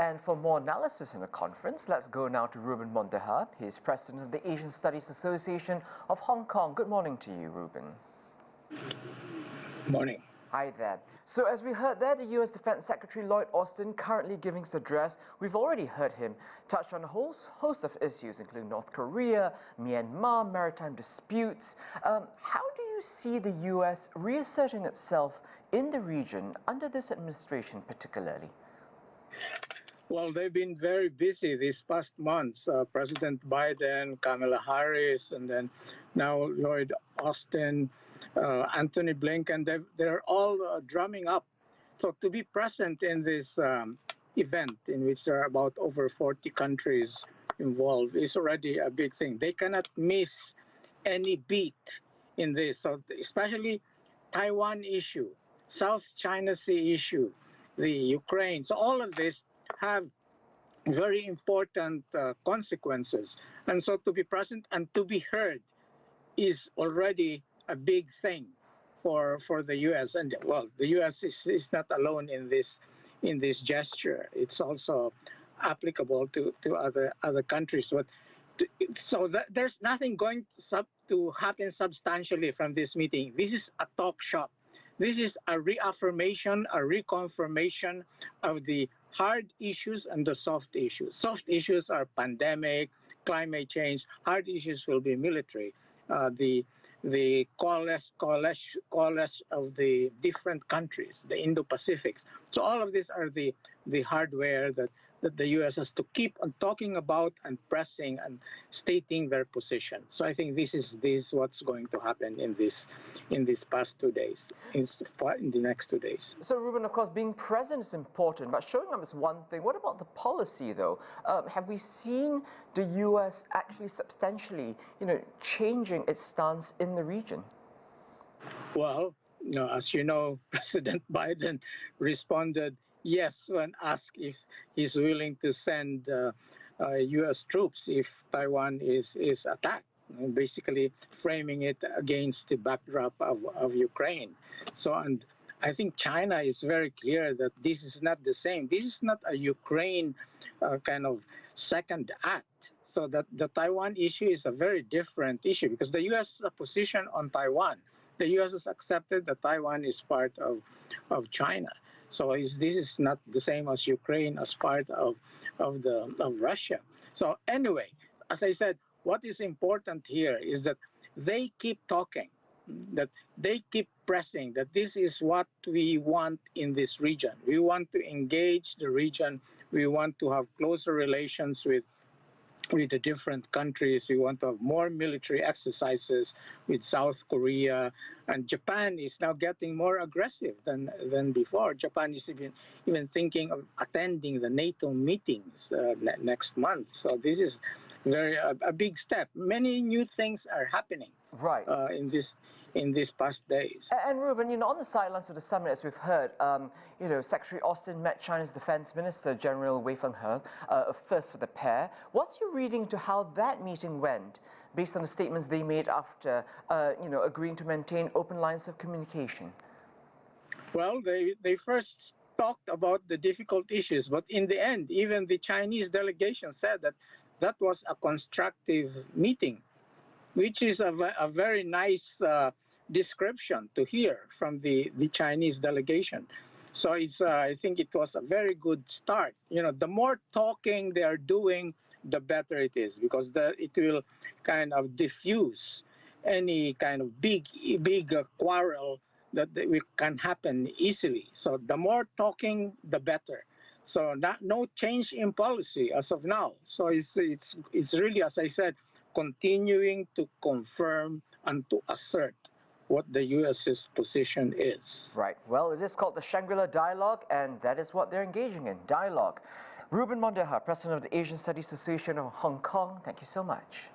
And for more analysis in the conference, let's go now to Ruben Mondejar. He is president of the Asian Studies Association of Hong Kong. Good morning to you, Ruben. Morning. Hi there. So as we heard there, the US Defense Secretary Lloyd Austin currently giving his address. We've already heard him touch on a host of issues, including North Korea, Myanmar, maritime disputes. How do you see the US reasserting itself in the region under this administration particularly? Well, they've been very busy these past months. President Biden, Kamala Harris, and then now Lloyd Austin, Anthony Blinken, they're all drumming up. So to be present in this event, in which there are about over 40 countries involved, is already a big thing. They cannot miss any beat in this. So especially Taiwan issue, South China Sea issue, the Ukraine. So all of this have very important consequences. And so to be present and to be heard is already a big thing for the U.S. And well, the U.S. is not alone in this gesture. It's also applicable to other countries. But there's nothing going to happen substantially from this meeting. This is a talk shop. This is a reaffirmation, a reconfirmation of the hard issues and the soft issues. Soft issues are pandemic, climate change. Hard issues will be military. The coalesce of the different countries, the Indo-Pacifics. So all of these are the hardware that the U.S. has to keep on talking about and pressing and stating their position. So I think this is what's going to happen in these past 2 days, in the next 2 days. So Ruben, of course, being present is important, but showing up is one thing. What about the policy, though? Have we seen the U.S. actually substantially, changing its stance in the region? Well, as you know, President Biden responded yes when asked if he's willing to send U.S. troops if Taiwan is attacked, basically framing it against the backdrop of Ukraine. So, and I think China is very clear that this is not the same. This is not a Ukraine kind of second act. So that the Taiwan issue is a very different issue because the U.S. has a position on Taiwan. The U.S. has accepted that Taiwan is part of China. So this is not the same as Ukraine as part of Russia. So anyway, as I said, what is important here is that they keep talking, that they keep pressing, that this is what we want in this region. We want to engage the region. We want to have closer relations with the different countries. We want to have more military exercises with South Korea, and Japan is now getting more aggressive than before. Japan is even thinking of attending the NATO meetings next month. So this is a big step. Many new things are happening in these past days. And Reuben, on the sidelines of the summit, as we've heard, Secretary Austin met China's Defense Minister, General Wei Fenghe, first for the pair. What's your reading to how that meeting went, based on the statements they made after, agreeing to maintain open lines of communication? Well, they first talked about the difficult issues, but in the end, even the Chinese delegation said that was a constructive meeting, which is a very nice description to hear from the Chinese delegation. So I think it was a very good start. The more talking they are doing, the better it is, because it will kind of diffuse any kind of big quarrel that can happen easily. So the more talking, the better. So no change in policy as of now. So it's really, as I said, continuing to confirm and to assert what the U.S.'s position is. Right. Well, it is called the Shangri-La Dialogue, and that is what they're engaging in, dialogue. Ruben Mondejar, president of the Asian Studies Association of Hong Kong, thank you so much.